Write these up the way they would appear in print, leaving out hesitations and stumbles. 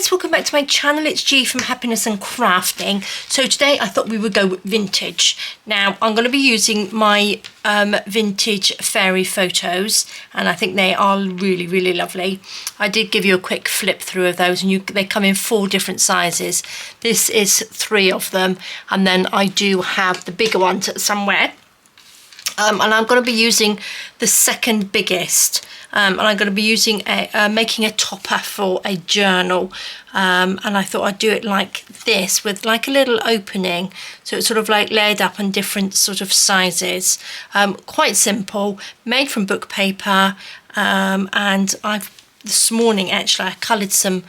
guys, welcome back to my channel. It's G from Happiness and Crafting. So today I thought we would go with vintage. Now I'm going to be using my vintage fairy photos, and I think they are really lovely. I did give you a quick flip through of those, and they come in 4 different sizes. This is 3 of them, and then I do have the bigger ones somewhere. And I'm going to be using the second biggest, and I'm going to be using making a topper for a journal, and I thought I'd do it like this with like a little opening, so it's sort of like laid up in different sort of sizes. Quite simple, made from book paper, and this morning actually I coloured some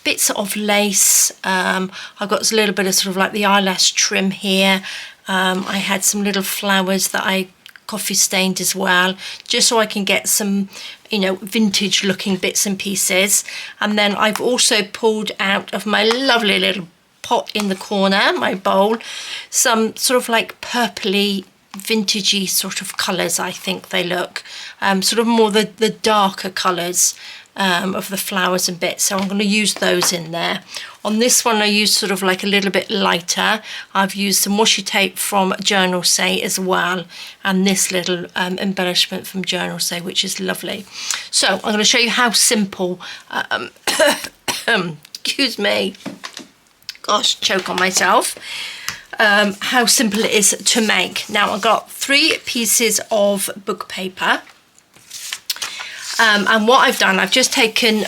bits of lace. I've got a little bit of sort of like the eyelash trim here. I had some little flowers that I coffee stained as well, just so I can get some, you know, vintage looking bits and pieces. And then I've also pulled out of my lovely little pot in the corner, my bowl, some sort of like purpley vintagey sort of colours. I think they look sort of more the darker colours of the flowers and bits, so I'm going to use those in there. On this one I used sort of like a little bit lighter. I've used some washi tape from Journalsay as well, and this little embellishment from Journalsay, which is lovely. So I'm going to show you how simple excuse me, gosh, choke on myself, how simple it is to make. Now I've got 3 pieces of book paper. And what I've done, I've just taken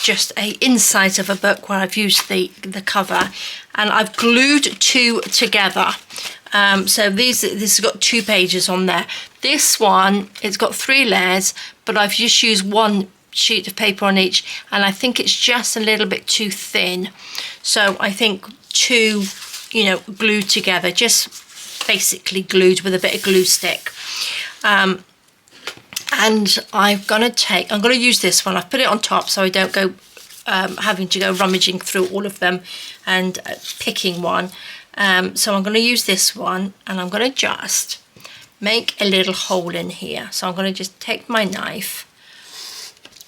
just a inside of a book where I've used the cover, and I've glued 2 together. So this has got 2 pages on there. This one, it's got 3 layers, but I've just used 1 sheet of paper on each, and I think it's just a little bit too thin. So I think 2, you know, glued together, just basically glued with a bit of glue stick. And I'm going to use this one. I've put it on top so I don't go having to go rummaging through all of them and picking one. So I'm going to use this one, and I'm going to just make a little hole in here. So I'm going to just take my knife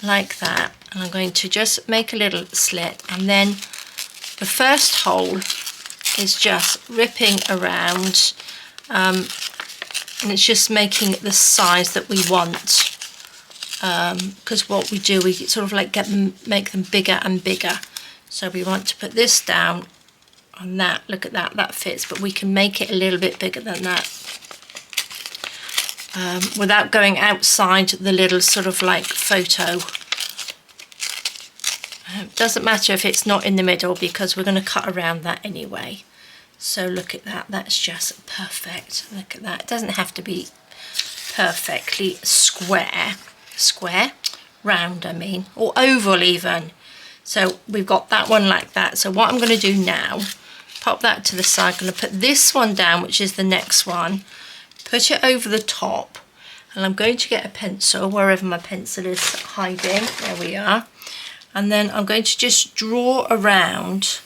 like that, and I'm going to just make a little slit, and then the first hole is just ripping around, and it's just making it the size that we want, because what we do, we sort of like make them bigger and bigger. So we want to put this down on that. Look at that, that fits, but we can make it a little bit bigger than that, without going outside the little sort of like photo. It doesn't matter if it's not in the middle, because we're going to cut around that anyway. So look at that, that's just perfect. Look at that. It doesn't have to be perfectly round I mean, or oval even. So we've got that one like that. So what I'm going to do now, pop that to the side. I'm going to put this one down, which is the next one, put it over the top, and I'm going to get a pencil, wherever my pencil is hiding. There we are. And then I'm going to just draw around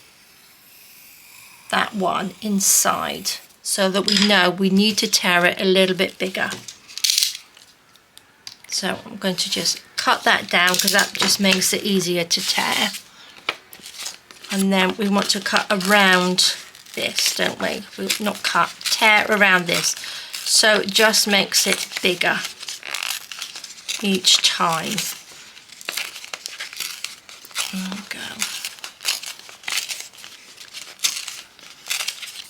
that one inside, so that we know we need to tear it a little bit bigger. So I'm going to just cut that down, because that just makes it easier to tear. And then we want to cut around this, don't we? Not cut, tear around this, so it just makes it bigger each time. There we go.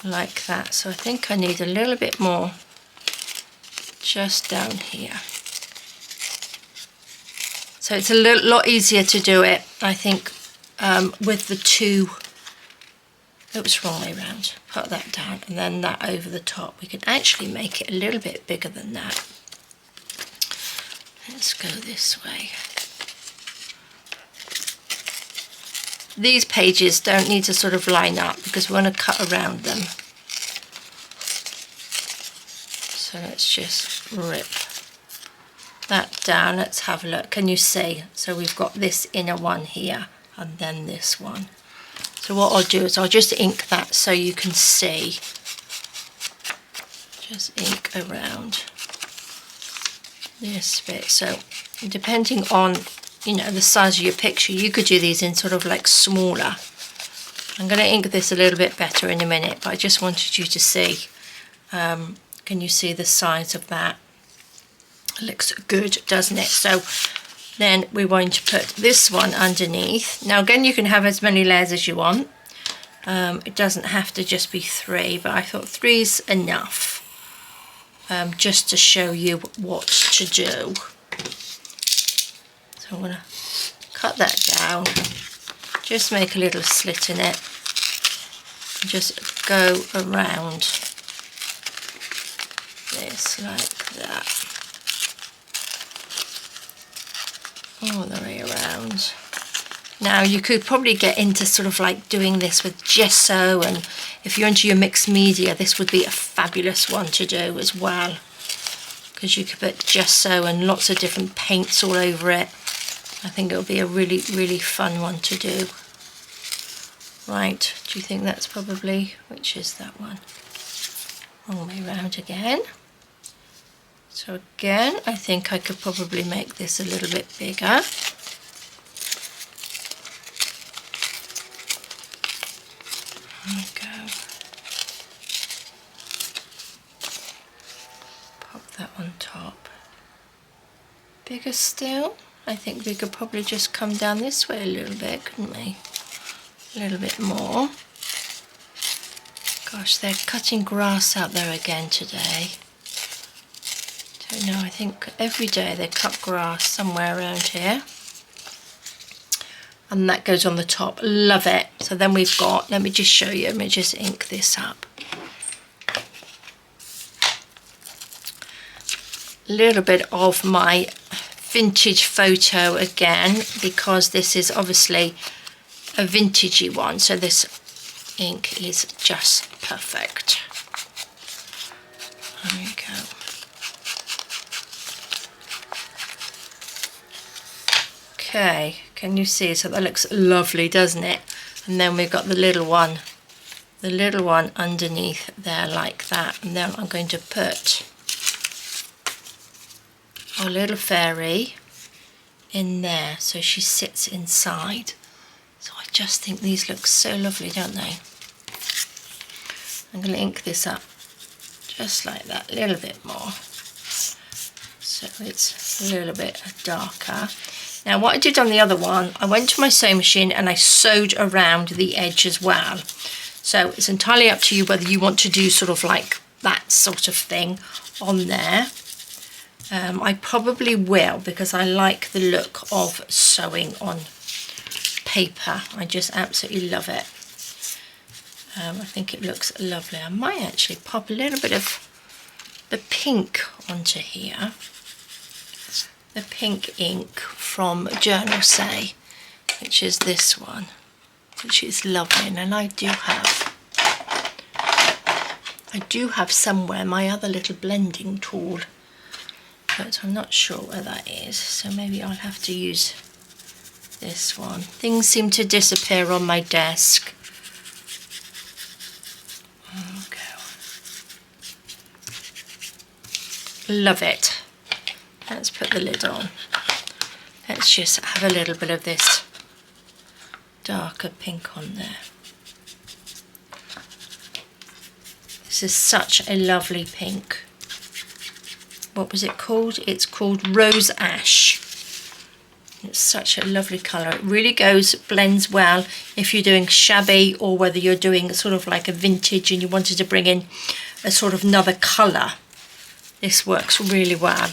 Like that. So I think I need a little bit more just down here. So it's a lot easier to do it, I think, with the 2. Oops, wrong way around. Put that down, and then that over the top. We can actually make it a little bit bigger than that. Let's go this way. These pages don't need to sort of line up, because we're going to cut around them. So let's just rip that down. Let's have a look. Can you see? So we've got this inner one here, and then this one. So what I'll do is I'll just ink that so you can see. Just ink around this bit. So depending on you know, the size of your picture. You could do these in sort of like smaller. I'm going to ink this a little bit better in a minute, but I just wanted you to see. Can you see the size of that? It looks good, doesn't it? So then we're going to put this one underneath. Now again, you can have as many layers as you want. It doesn't have to just be 3, but I thought 3's enough, just to show you what to do. So I'm going to cut that down, just make a little slit in it, and just go around this like that, all the way around. Now you could probably get into sort of like doing this with gesso, and if you're into your mixed media, this would be a fabulous one to do as well, because you could put gesso and lots of different paints all over it. I think it would be a really, really fun one to do. Right, do you think that's probably, which is that one? All the way around again. So again, I think I could probably make this a little bit bigger. There we go. Pop that on top. Bigger still. I think we could probably just come down this way a little bit, couldn't we? A little bit more. Gosh, they're cutting grass out there again today. Don't know, I think every day they cut grass somewhere around here. And that goes on the top. Love it. So then we've got, let me just show you, let me just ink this up. A little bit of my vintage photo again, because this is obviously a vintagey one, so this ink is just perfect. There we go. Okay, can you see? So that looks lovely, doesn't it? And then we've got the little one underneath there like that. And then I'm going to put our little fairy in there, so she sits inside. So I just think these look so lovely, don't they? I'm going to ink this up just like that, a little bit more, so it's a little bit darker. Now what I did on the other one, I went to my sewing machine and I sewed around the edge as well. So it's entirely up to you whether you want to do sort of like that sort of thing on there. I probably will, because I like the look of sewing on paper. I just absolutely love it. I think it looks lovely. I might actually pop a little bit of the pink onto here. The pink ink from Journalsay, which is this one, which is lovely. And I do have somewhere my other little blending tool, but I'm not sure where that is, so maybe I'll have to use this one. Things seem to disappear on my desk. Okay. Love it. Let's put the lid on. Let's just have a little bit of this darker pink on there. This is such a lovely pink. What was it called? It's called Rose Ash. It's such a lovely colour. It really blends well if you're doing shabby, or whether you're doing sort of like a vintage and you wanted to bring in a sort of another colour. This works really well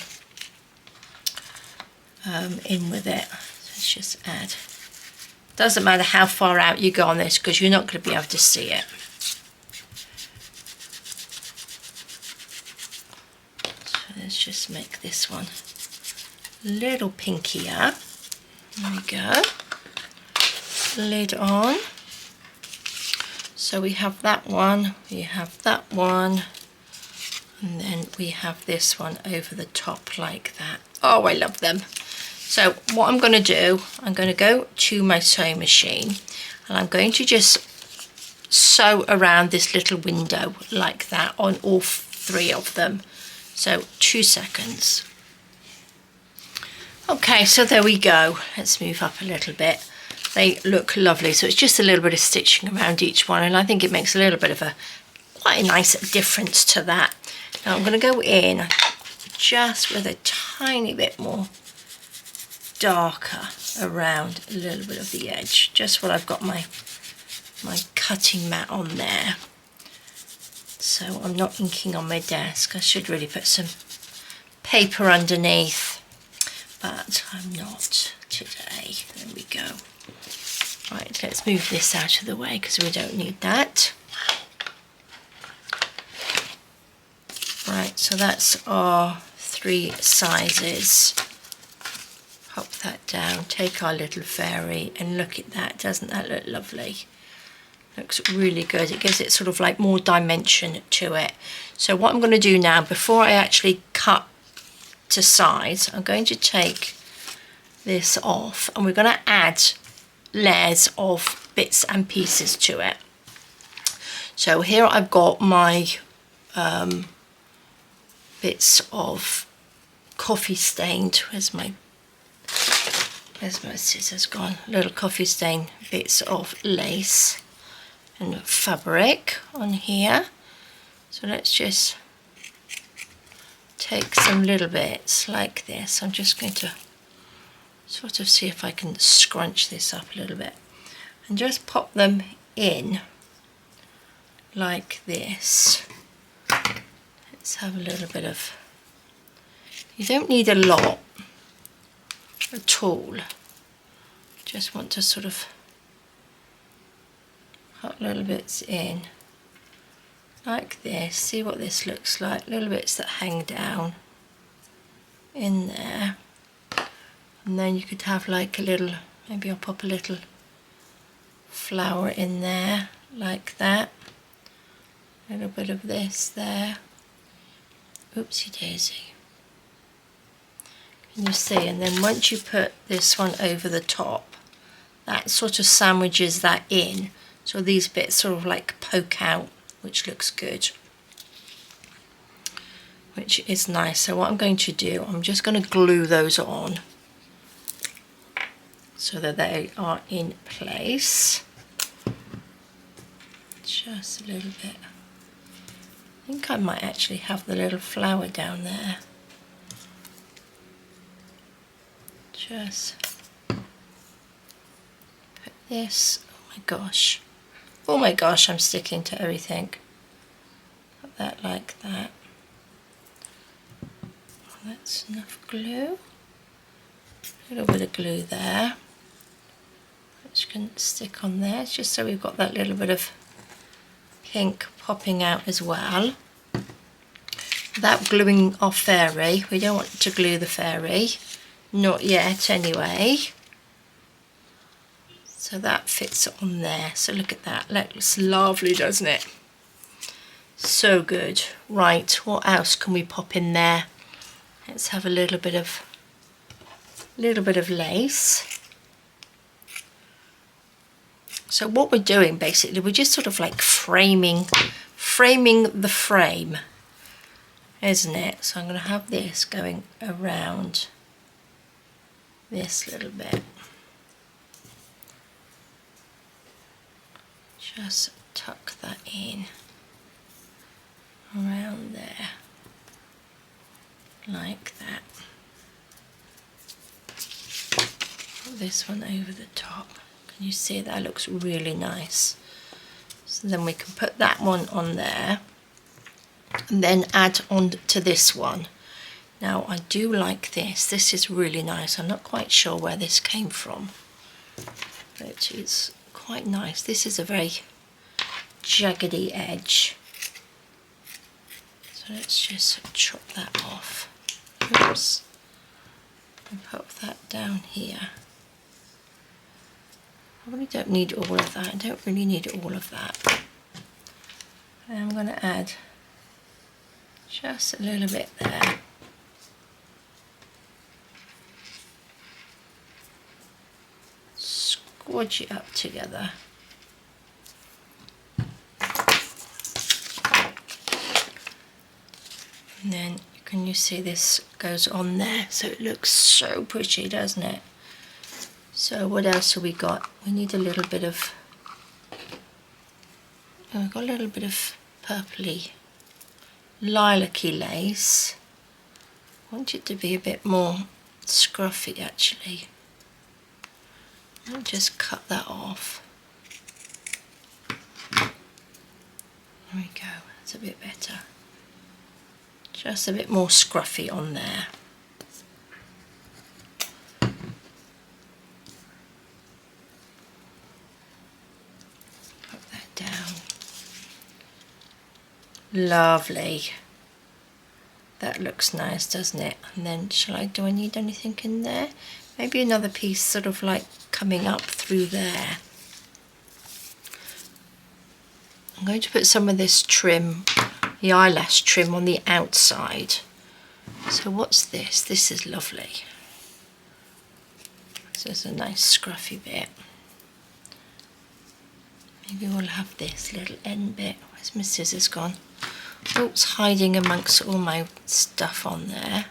in with it. Let's just add. Doesn't matter how far out you go on this, because you're not going to be able to see it. So let's just make this one a little pinkier. There we go. Lid on. So we have that one, we have that one, and then we have this one over the top like that. Oh, I love them. So what I'm going to do, I'm going to go to my sewing machine and I'm going to just sew around this little window like that on all 3 of them. So 2 seconds. Okay, so there we go. Let's move up a little bit. They look lovely. So it's just a little bit of stitching around each one, and I think it makes a little bit of quite a nice difference to that. Now I'm going to go in just with a tiny bit more darker around a little bit of the edge, just while I've got my cutting mat on there. So I'm not inking on my desk. I should really put some paper underneath, but I'm not today. There we go. Right, let's move this out of the way because we don't need that. Right, so that's our 3 sizes. Pop that down, take our little fairy, and look at that. Doesn't that look lovely? Looks really good. It gives it sort of like more dimension to it. So what I'm going to do now, before I actually cut to size, I'm going to take this off, and we're going to add layers of bits and pieces to it. So here I've got my bits of coffee stained, where's my scissors gone, little coffee stained bits of lace and fabric on here. So let's just take some little bits like this. I'm just going to sort of see if I can scrunch this up a little bit and just pop them in like this. Let's have a little bit of, you don't need a lot at all, just want to sort of put little bits in like this. See what this looks like, little bits that hang down in there. And then you could have like a little, maybe I'll pop a little flower in there like that. A little bit of this there. Oopsie daisy. Can you see? And then once you put this one over the top, that sort of sandwiches that in. So these bits sort of like poke out, which looks good. Which is nice. So what I'm going to do, I'm just going to glue those on so that they are in place. Just a little bit. I think I might actually have the little flower down there. Just put this, oh my gosh, I'm sticking to everything. Put that like that. That's enough glue. A little bit of glue there, which can stick on there, just so we've got that little bit of pink popping out as well. Without gluing our fairy, we don't want to glue the fairy, not yet anyway. So that fits on there. So look at that, looks lovely, doesn't it? So good. Right, what else can we pop in there? Let's have a little bit of lace. So what we're doing basically, we're just sort of like framing the frame, isn't it? So I'm going to have this going around this little bit. Just tuck that in around there, like that. Put this one over the top. Can you see that looks really nice? So then we can put that one on there and then add on to this one. Now I do like this. This is really nice. I'm not quite sure where this came from, but it's quite nice. This is a very jaggedy edge. So let's just chop that off. Oops. And pop that down here. I really don't need all of that. I don't really need all of that. And I'm going to add just a little bit there. Squodge it up together. And then you Can you see this goes on there? So it looks so pretty, doesn't it? So what else have we got? We need a little bit of, oh, we've got a little bit of purpley lilac-y lace. I want it to be a bit more scruffy actually. I'll just cut that off. There we go, that's a bit better. Just a bit more scruffy on there. Put that down. Lovely. That looks nice, doesn't it? And then do I need anything in there? Maybe another piece sort of like coming up through there. I'm going to put some of this trim, the eyelash trim, on the outside. So what's this? This is lovely. This is a nice scruffy bit. Maybe we'll have this little end bit. Where's my scissors gone? Oh, it's hiding amongst all my stuff on there.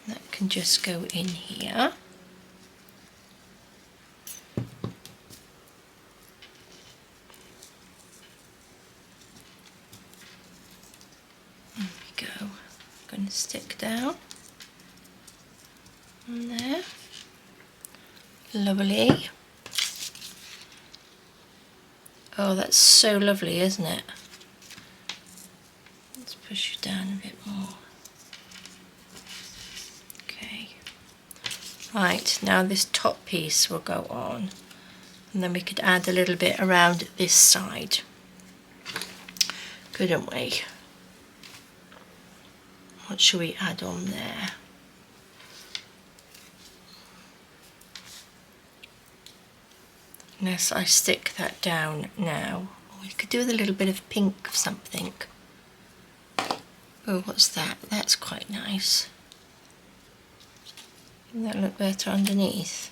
That can just go in here. There we go. I'm going to stick down on there. Lovely. Oh, that's so lovely, isn't it? Let's push you down a bit more. Okay. Right, now this top piece will go on. And then we could add a little bit around this side. Couldn't we? What should we add on there? Unless I stick that down now. Or we could do with a little bit of pink of something. Oh, what's that? That's quite nice. Doesn't that look better underneath?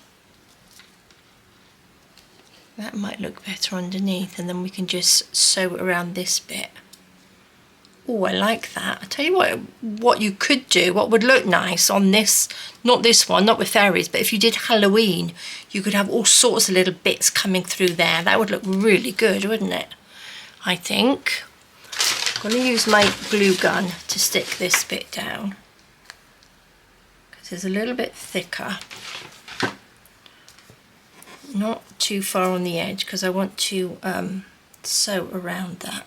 That might look better underneath, and then we can just sew around this bit. Oh, I like that. I tell you what you could do, what would look nice on this, not this one, not with fairies, but if you did Halloween, you could have all sorts of little bits coming through there. That would look really good, wouldn't it? I think. I'm going to use my glue gun to stick this bit down, because it's a little bit thicker. Not too far on the edge, because I want to sew around that.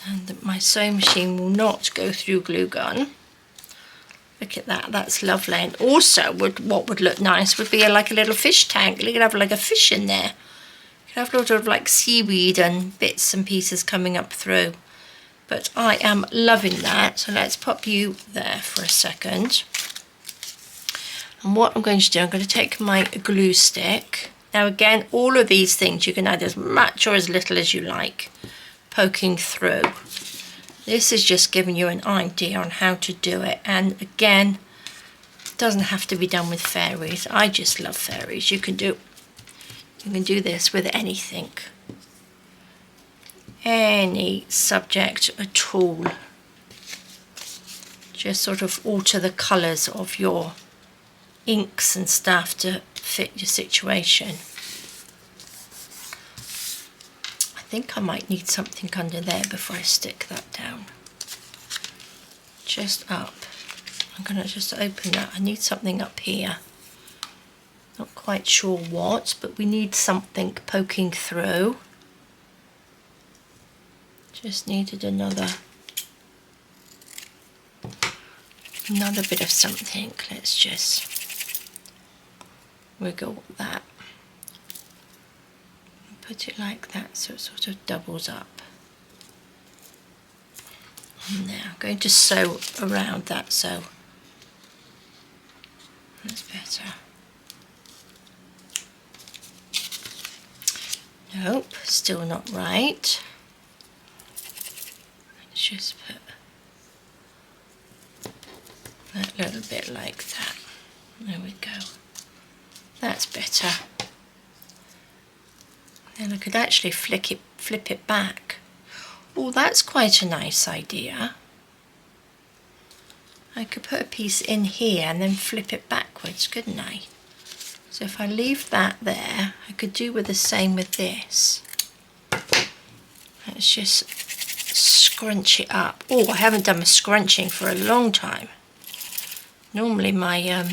And my sewing machine will not go through glue gun. Look at that, that's lovely. And also, what would look nice would be like a little fish tank. You could have like a fish in there. You could have a lot of like seaweed and bits and pieces coming up through. But I am loving that. So let's pop you there for a second. And what I'm going to do, I'm going to take my glue stick. Now again, all of these things you can add as much or as little as you like, poking through. This is just giving you an idea on how to do it, and again, it doesn't have to be done with fairies. I just love fairies. You can do this with anything, any subject at all. Just sort of alter the colours of your inks and stuff to fit your situation. I think I might need something under there before I stick that down. Just up. I'm going to just open that. I need something up here. Not quite sure what, but we need something poking through. Just needed another bit of something. Let's just wiggle that. Put it like that so it sort of doubles up. And now I'm going to sew around that, so that's better. Nope, still not right. Let's just put that little bit like that. There we go. That's better. And I could actually flip it back. Oh, that's quite a nice idea. I could put a piece in here and then flip it backwards, couldn't I? So if I leave that there, I could do with the same with this. Let's just scrunch it up. Oh, I haven't done my scrunching for a long time. Normally my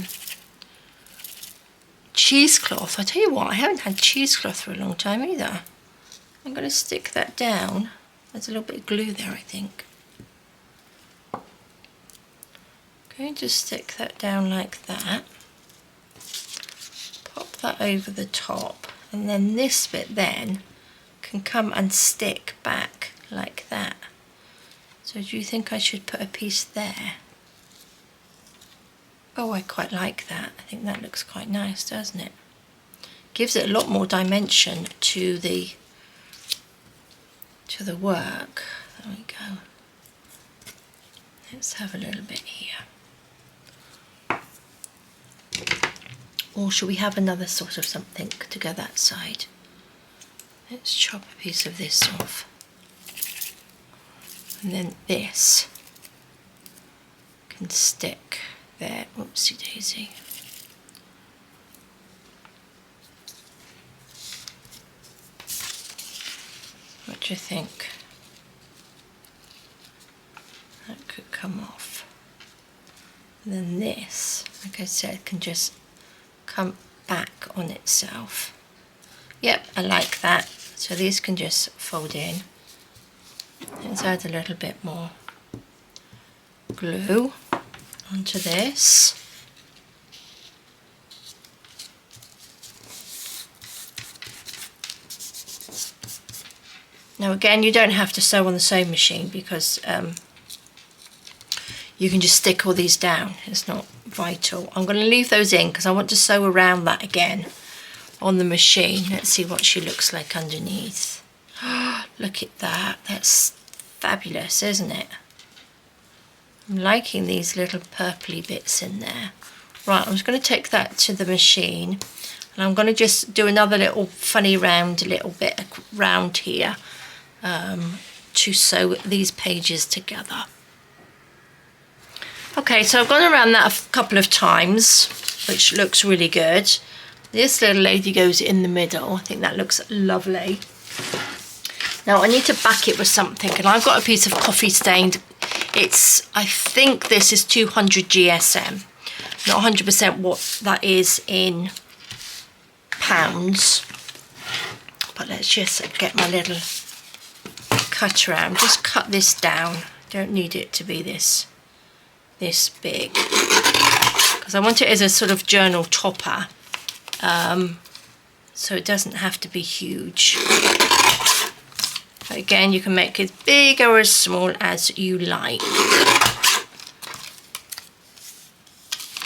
cheesecloth, I tell you what, I haven't had cheesecloth for a long time either. I'm going to stick that down. There's a little bit of glue there, I think. Going to stick that down like that. Pop that over the top, and then this bit then can come and stick back like that. So do you think I should put a piece there? Oh, I quite like that. I think that looks quite nice, doesn't it? Gives it a lot more dimension to the work. There we go. Let's have a little bit here. Or should we have another sort of something to go that side? Let's chop a piece of this off. And then this can stick there. Whoopsie daisy. What do you think? That could come off. And then this, like I said, can just come back on itself. Yep, I like that. So these can just fold in. Let's add a little bit more glue onto this. Now again, you don't have to sew on the sewing machine because you can just stick all these down. It's not vital. I'm going to leave those in because I want to sew around that again on the machine. Let's see what she looks like underneath. Look at that. That's fabulous, isn't it? I'm liking these little purpley bits in there. Right, I'm just going to take that to the machine and I'm going to just do another little funny round little bit round here to sew these pages together. Okay, so I've gone around that a couple of times, which looks really good. This little lady goes in the middle. I think that looks lovely. Now I need to back it with something, and I've got a piece of coffee stained. I think this is 200 GSM. Not 100% what that is in pounds. But let's just get my little cutter out. Just cut this down. Don't need it to be this big. Because I want it as a sort of journal topper. So it doesn't have to be huge. But again, you can make it big or as small as you like.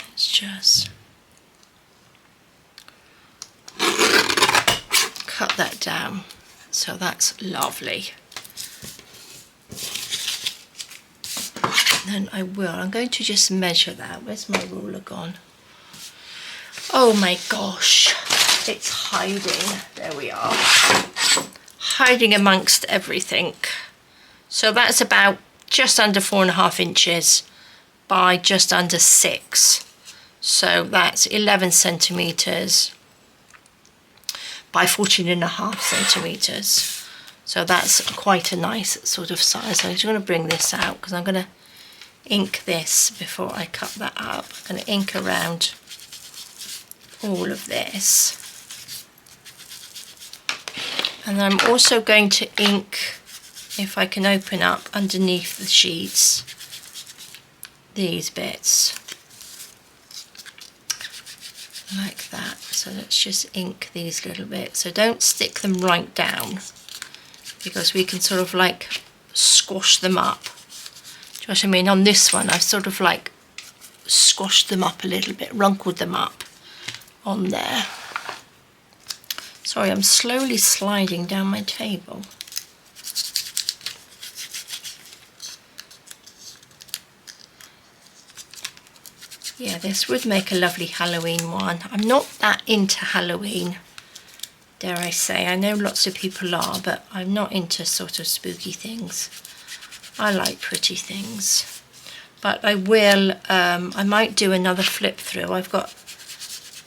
Let's just cut that down. So that's lovely. And then I'm going to just measure that. Where's my ruler gone? Oh my gosh, it's hiding. There we are. Hiding amongst everything. So that's about just under 4.5 inches by just under 6. So that's 11 centimeters by 14.5 centimeters. So that's quite a nice sort of size. I'm just going to bring this out because I'm going to ink this before I cut that up. I'm going to ink around all of this. And I'm also going to ink, if I can open up underneath the sheets, these bits. Like that. So let's just ink these little bits. So don't stick them right down because we can sort of like squash them up. Do you know what I mean? On this one, I've sort of like squashed them up a little bit, runkled them up on there. Sorry, I'm slowly sliding down my table. Yeah, this would make a lovely Halloween one. I'm not that into Halloween. dare I say. I know lots of people are, but I'm not into sort of spooky things. I like pretty things. But I will, I might do another flip through. I've got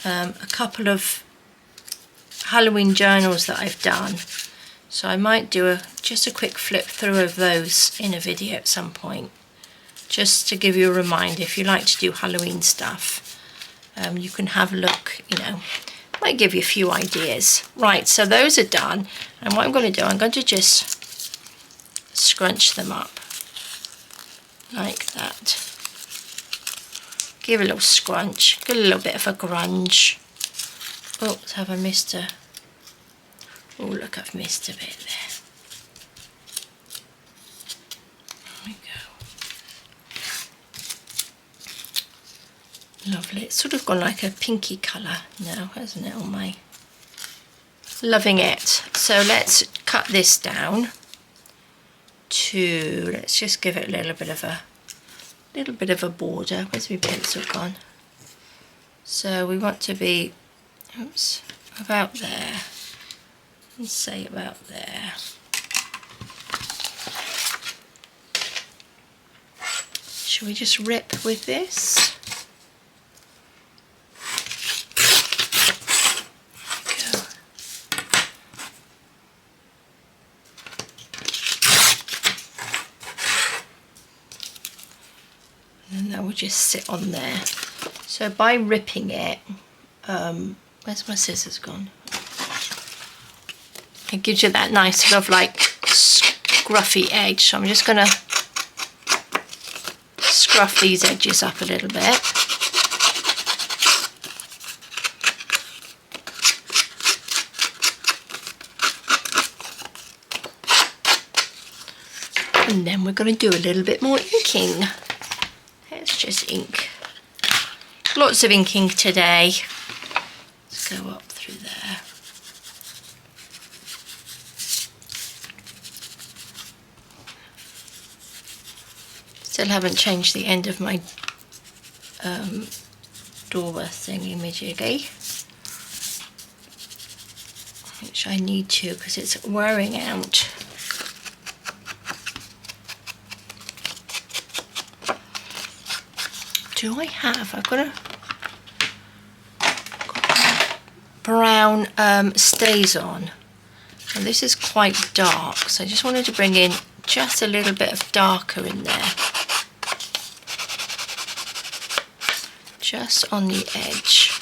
a couple of Halloween journals that I've done. So I might do just a quick flip through of those in a video at some point. Just to give you a reminder, if you like to do Halloween stuff, you can have a look, you know, might give you a few ideas. Right, so those are done. And what I'm going to do, I'm going to just scrunch them up like that. Give a little scrunch, give a little bit of a grunge. Oh, have I missed a... Oh, look, I've missed a bit there. There we go. Lovely. It's sort of gone like a pinky colour now, hasn't it, on my... Loving it. So let's cut this down to... Let's just give it a little bit of a border. Where's my pencil gone? So we want to be, oops, about there. Let's say about there. Shall we just rip with this? There we go. And that will just sit on there. So by ripping it, where's my scissors gone? It gives you that nice sort of like scruffy edge. So I'm just going to scruff these edges up a little bit. And then we're going to do a little bit more inking. Let's just ink. Lots of inking today. Let's go up through there. Still haven't changed the end of my door thingy-majiggy, which I need to because it's wearing out. Do I have? I've got a brown stays on, and this is quite dark, so I just wanted to bring in just a little bit of darker in there, just on the edge.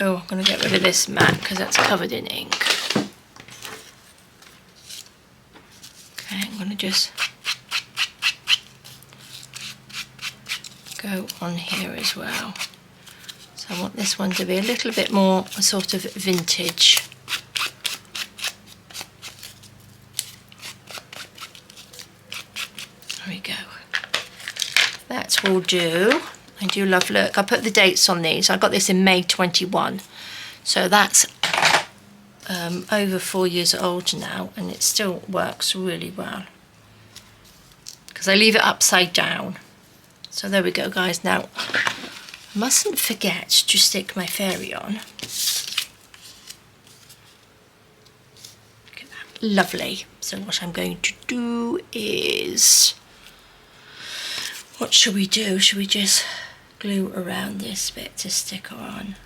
Oh, I'm going to get rid of this mat because that's covered in ink. Okay, I'm going to just go on here as well. So I want this one to be a little bit more a sort of vintage. There we go. That will do. I do love, look, I put the dates on these. I got this in May 21. So that's over 4 years old now, and it still works really well. Because I leave it upside down. So there we go, guys. Now, I mustn't forget to stick my fairy on. Look at that. Lovely. So what I'm going to do is... What should we do? Should we just glue around this bit to stick her on?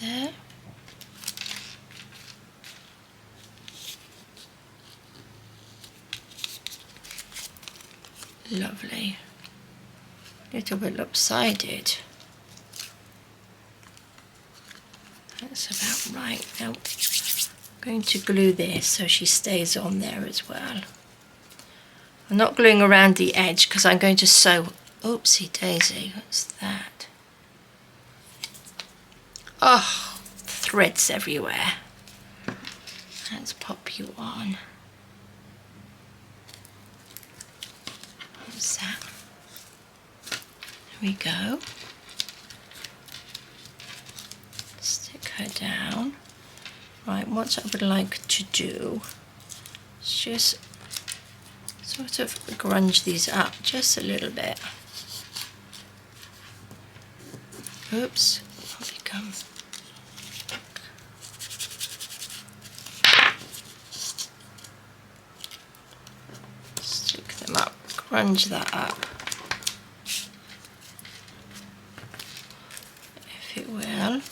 There. Lovely. Little bit lopsided. That's about right. Now I'm going to glue this so she stays on there as well. I'm not gluing around the edge because I'm going to sew. Oopsie daisy, what's that? Oh, threads everywhere. Let's pop you on. What's that? There we go. Stick her down. Right, what I would like to do is just sort of grunge these up just a little bit. Oops, off you come. Stick them up, grunge that up, if it will.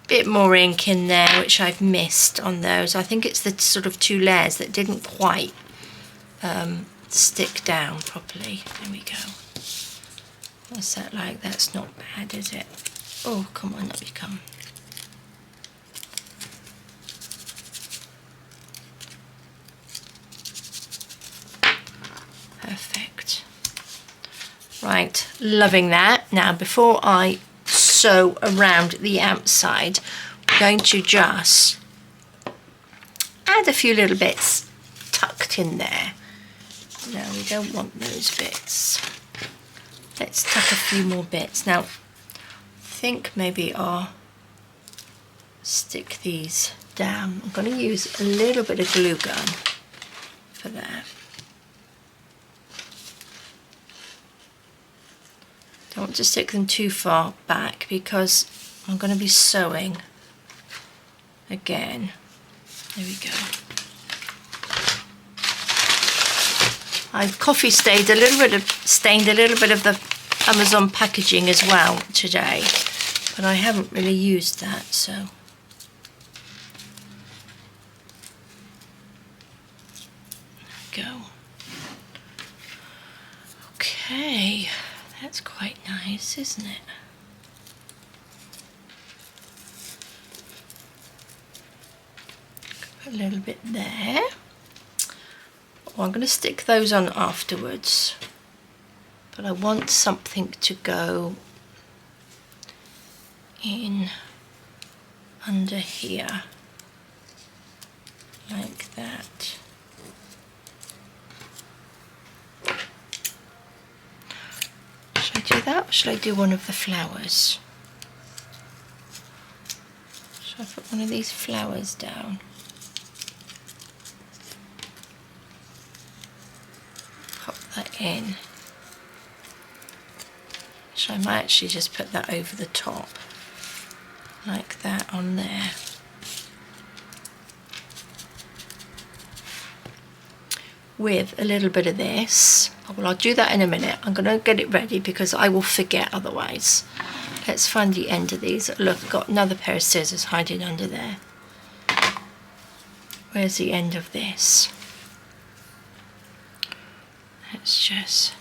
Bit more ink in there, which I've missed on those. I think it's the sort of 2 layers that didn't quite stick down properly. There we go. What's that like? That's not bad, is it? Oh, come on, up you come. Perfect. Right, loving that. Now, before I sew around the outside, we're going to just add a few little bits tucked in there. No, we don't want those bits. Let's tuck a few more bits. Now, I think maybe I'll stick these down. I'm going to use a little bit of glue gun for that. Don't want to stick them too far back because I'm going to be sewing again. There we go. I've coffee stained a little bit of the Amazon packaging as well today, but I haven't really used that, so. There we go. Okay. That's quite nice, isn't it? Put a little bit there. Oh, I'm going to stick those on afterwards, but I want something to go in under here, like that. Should I do that, or should I do one of the flowers? Should I put one of these flowers down? Pop that in. So I might actually just put that over the top, like that on there. With a little bit of this. Well, I'll do that in a minute. I'm going to get it ready because I will forget otherwise. Let's find the end of these. Look, I've got another pair of scissors hiding under there. Where's the end of this? Let's just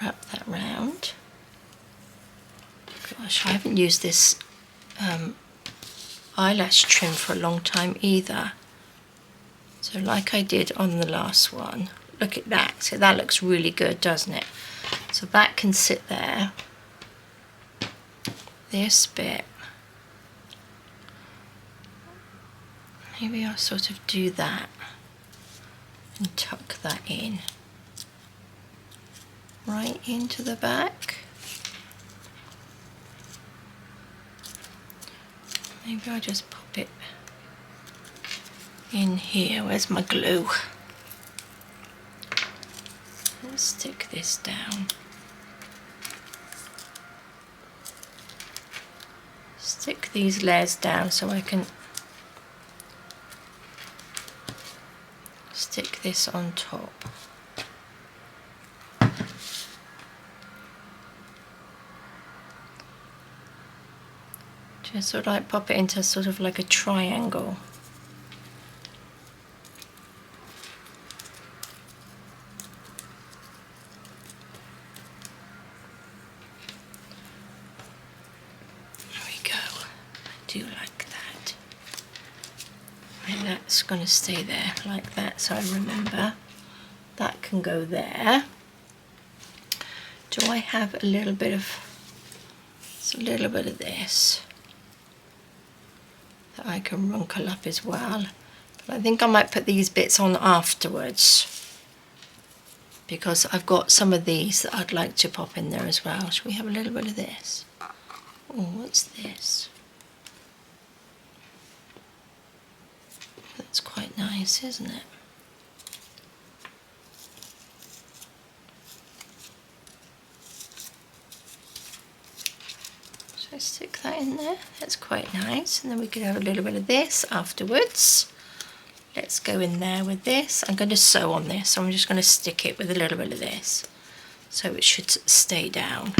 wrap that round. Gosh, I haven't used this eyelash trim for a long time either. So like I did on the last one, look at that. So that looks really good, doesn't it? So that can sit there. This bit, maybe I'll sort of do that and tuck that in right into the back. Maybe I'll just pop it in here. Where's my glue? Let's stick this down. Stick these layers down so I can stick this on top. Just sort of like pop it into sort of like a triangle. That's going to stay there like that, so I remember that can go there. Do I have a little bit of this that I can wrinkle up as well? But I think I might put these bits on afterwards. because I've got some of these that I'd like to pop in there as well. Shall we have a little bit of this? Oh, what's this? That's quite nice, isn't it? So I stick that in there. That's quite nice. And then we could have a little bit of this afterwards. Let's go in there with this. I'm going to sew on this, so I'm just going to stick it with a little bit of this, so it should stay down.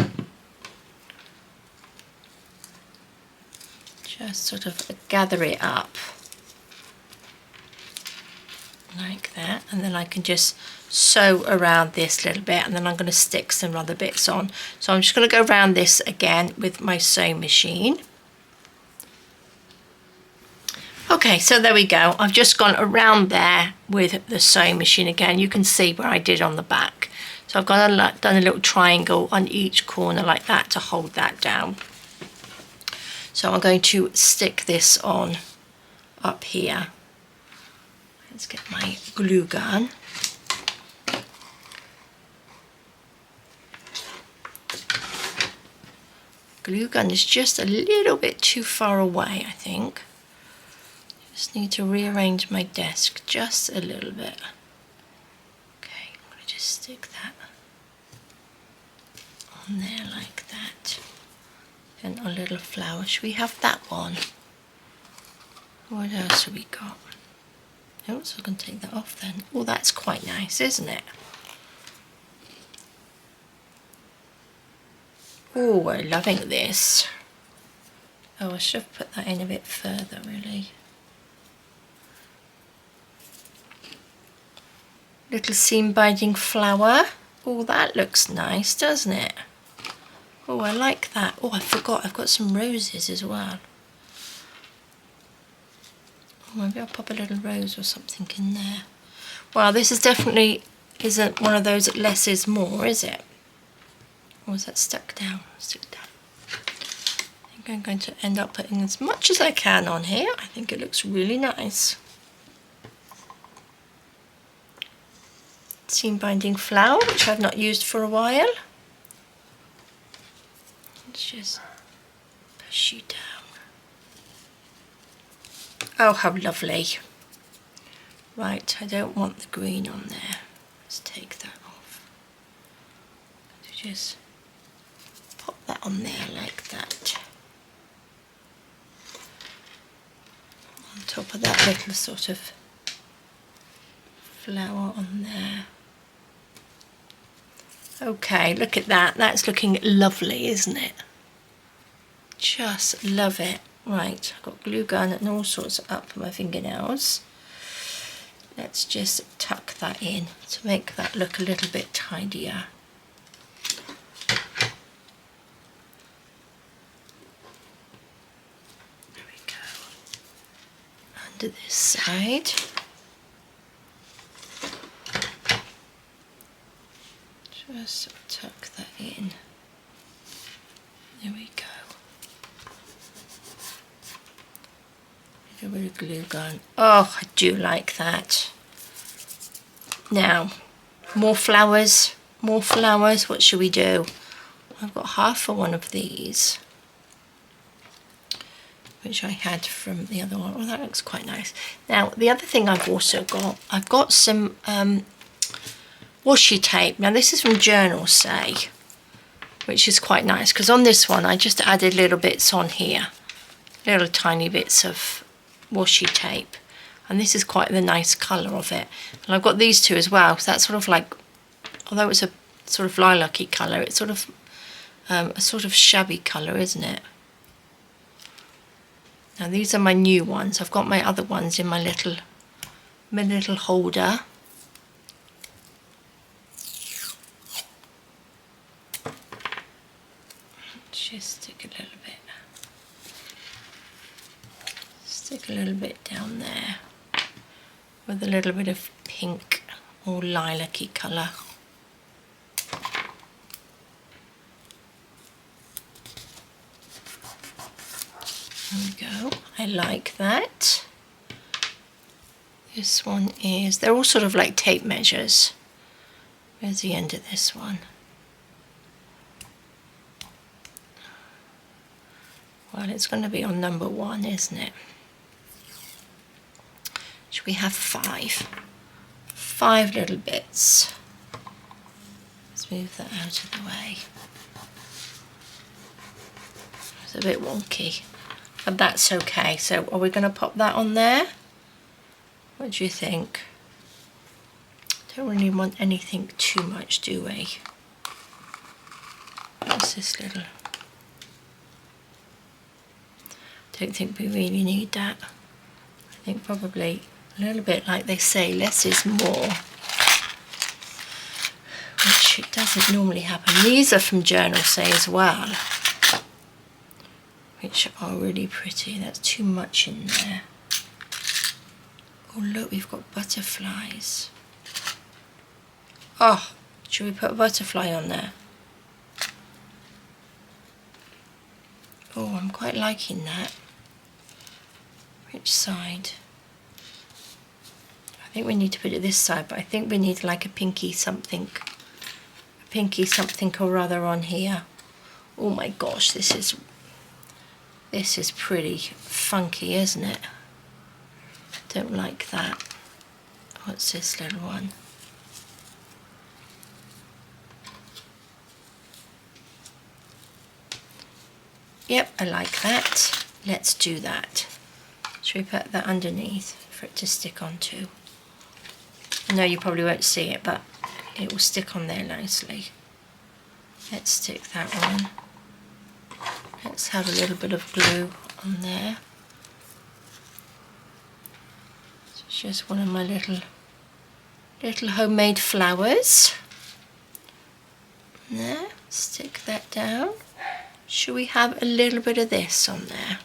Just sort of gather it up like that, and then I can just sew around this little bit, and then I'm going to stick some other bits on. So I'm just going to go around this again with my sewing machine. Okay, so there we go. I've just gone around there with the sewing machine again. You can see where I did on the back. So I've done a little triangle on each corner like that to hold that down. So I'm going to stick this on up here. Let's get my glue gun. Glue gun is just a little bit too far away, I think. Just need to rearrange my desk just a little bit. Okay, I'm going to just stick that on there like that. And a little flower. Should we have that one? What else have we got? Oh, so I can take that off then. Oh, that's quite nice, isn't it? Oh, we're loving this. Oh, I should have put that in a bit further, really. Little seam binding flower. Oh, that looks nice, doesn't it? Oh, I like that. Oh, I forgot, I've got some roses as well. Oh, maybe I'll pop a little rose or something in there. Well, this is definitely isn't one of those that less is more, is it? Or is that stuck down? Stick down. I think I'm going to end up putting as much as I can on here. I think it looks really nice. Seam binding flower, which I've not used for a while. Let's just push you down. Oh, how lovely. Right, I don't want the green on there. Let's take that off. Just pop that on there like that. On top of that little sort of flower on there. Okay, look at that. That's looking lovely, isn't it? Just love it. Right, I've got glue gun and all sorts up my fingernails. Let's just tuck that in to make that look a little bit tidier. There we go. Under this side. Just tuck that in. There we go. A little bit of glue gun. Oh, I do like that. Now, more flowers, more flowers. What should we do? I've got half of one of these, which I had from the other one. Oh, that looks quite nice. Now, the other thing I've also got, I've got some washi tape. Now, this is from Journalsay, which is quite nice, because on this one, I just added little bits on here, little tiny bits of washi tape, and this is quite the nice colour of it. And I've got these two as well, because that's sort of like, although it's a sort of lilac-y colour, it's sort of a sort of shabby colour, isn't it? Now these are my new ones. I've got my other ones in my little holder. Just stick a little bit. Stick a little bit down there with a little bit of pink or lilac-y colour. There we go. I like that. This one is, they're all sort of like tape measures. Where's the end of this one? Well, it's going to be on number 1, isn't it? Should we have 5? 5 little bits. Let's move that out of the way. It's a bit wonky, but that's okay. So are we going to pop that on there? What do you think? Don't really want anything too much, do we? What's this little? Don't think we really need that. I think probably a little bit like they say, less is more, which it doesn't normally happen. These are from Journalsay as well, which are really pretty. That's too much in there. Oh look, we've got butterflies. Oh, should we put a butterfly on there? Oh, I'm quite liking that. Which side? I think we need to put it this side, but I think we need like a pinky something or other on here. Oh my gosh, this is pretty funky, isn't it? Don't like that. What's this little one? Yep, I like that. Let's do that. Should we put that underneath for it to stick onto? I know you probably won't see it, but it will stick on there nicely. Let's stick that on. Let's have a little bit of glue on there. It's just one of my little homemade flowers. There, stick that down. Should we have a little bit of this on there?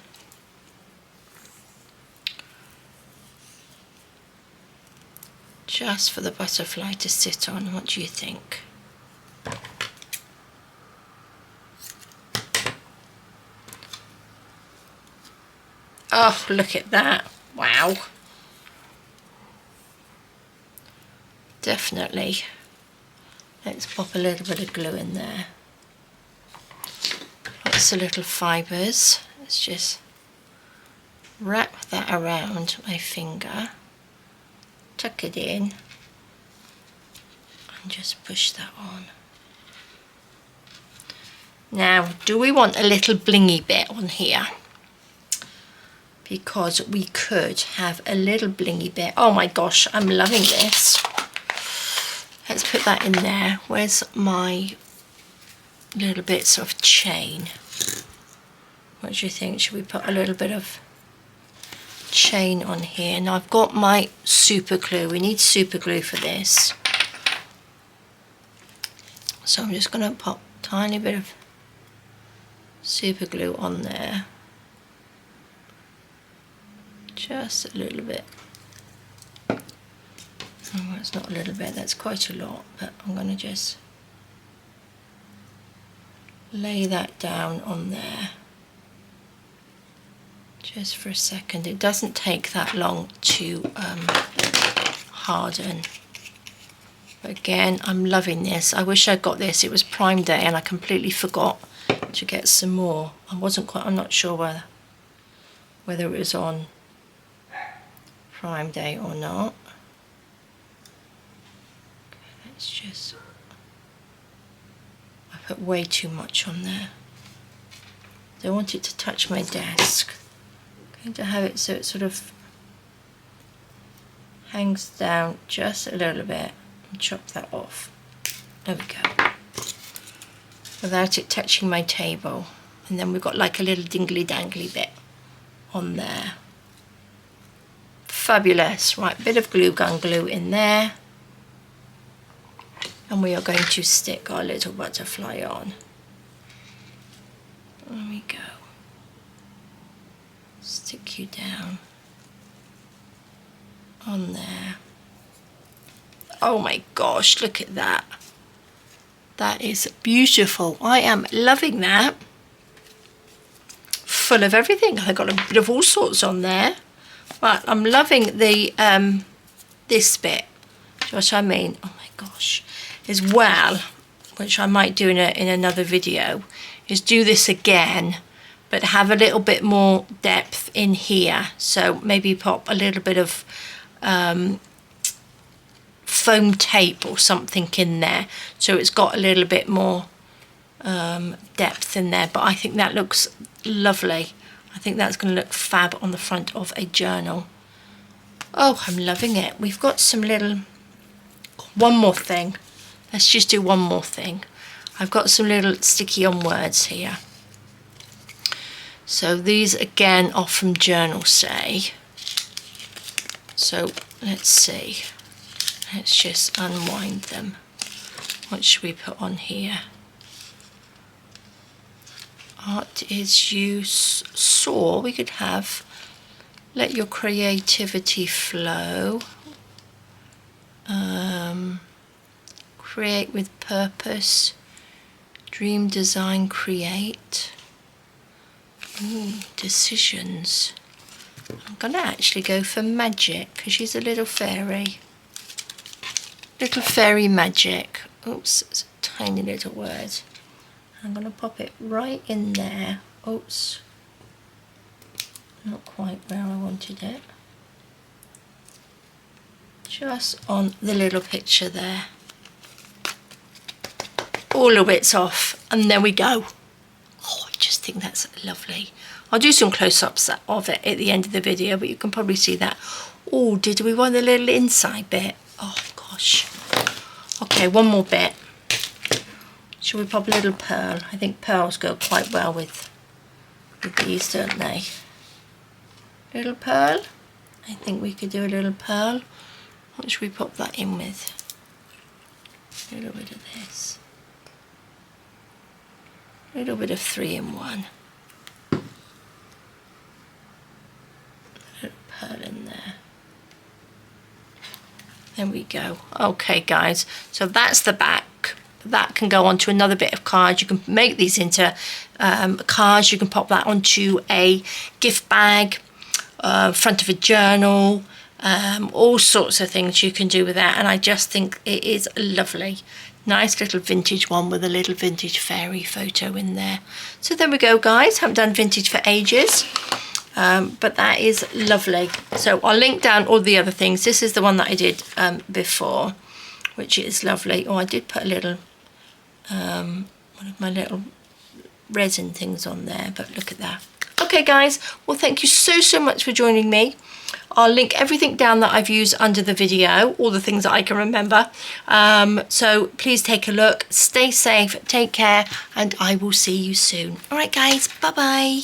Just for the butterfly to sit on, what do you think? Oh, look at that. Wow. Definitely. Let's pop a little bit of glue in there. Lots of little fibres. Let's just wrap that around my finger, tuck it in, and just push that on. Now, do we want a little blingy bit on here? Because we could have a little blingy bit. Oh my gosh, I'm loving this. Let's put that in there. Where's my little bits of chain? What do you think? Should we put a little bit of chain on here? Now I've got my super glue. We need super glue for this. So I'm just going to pop a tiny bit of super glue on there. Just a little bit. Oh, it's not a little bit, that's quite a lot, but I'm going to just lay that down on there. Just for a second. It doesn't take that long to harden. But again, I'm loving this. I wish I'd got this. It was Prime Day and I completely forgot to get some more. I'm not sure whether it was on Prime Day or not. Okay, let's just, I put way too much on there. Don't want it to touch my desk. I'm going to have it so it sort of hangs down just a little bit and chop that off. There we go. Without it touching my table. And then we've got like a little dingly dangly bit on there. Fabulous. Right, bit of glue gun glue in there. And we are going to stick our little butterfly on. There we go. Stick you down on there. Oh my gosh, look at that. That is beautiful. I am loving that. Full of everything. I got a bit of all sorts on there. But I'm loving the this bit. Do you know what I mean? Oh my gosh. as well, which I might do in another video, is do this again, but have a little bit more depth in here. So maybe pop a little bit of foam tape or something in there, so it's got a little bit more depth in there. But I think that looks lovely. I think that's going to look fab on the front of a journal. Oh, I'm loving it. We've got some little, one more thing. Let's just do one more thing. I've got some little sticky on words here. So these again are from Journalsay. So let's see. Let's just unwind them. What should we put on here? Art is you saw. We could have let your creativity flow. Create with purpose. Dream, design, create. Ooh, decisions. I'm going to actually go for magic because she's a little fairy. Little fairy magic. Oops, it's a tiny little word. I'm going to pop it right in there. Oops. Not quite where I wanted it. Just on the little picture there. All of it's off, and there we go. Oh, I just think that's lovely. I'll do some close-ups of it at the end of the video, but you can probably see that. Oh, did we want the little inside bit? Oh gosh. Okay, one more bit. Shall we pop a little pearl? I think pearls go quite well with these, don't they? Little pearl. I think we could do a little pearl. What should we pop that in with? A little bit of this. A little bit of 3-in-1. A little pearl in there. There we go. Okay guys, so that's the back. That can go onto another bit of card. You can make these into cards. You can pop that onto a gift bag, front of a journal, all sorts of things you can do with that. And I just think it is lovely. Nice little vintage one with a little vintage fairy photo in there. So there we go guys. Haven't done vintage for ages. But that is lovely. So I'll link down all the other things. This is the one that I did before, which is lovely. Oh, I did put a little one of my little resin things on there, but look at that. Okay guys, well thank you so much for joining me. I'll link everything down that I've used under the video, all the things that I can remember. So please take a look, stay safe, take care, and I will see you soon. All right guys, bye bye.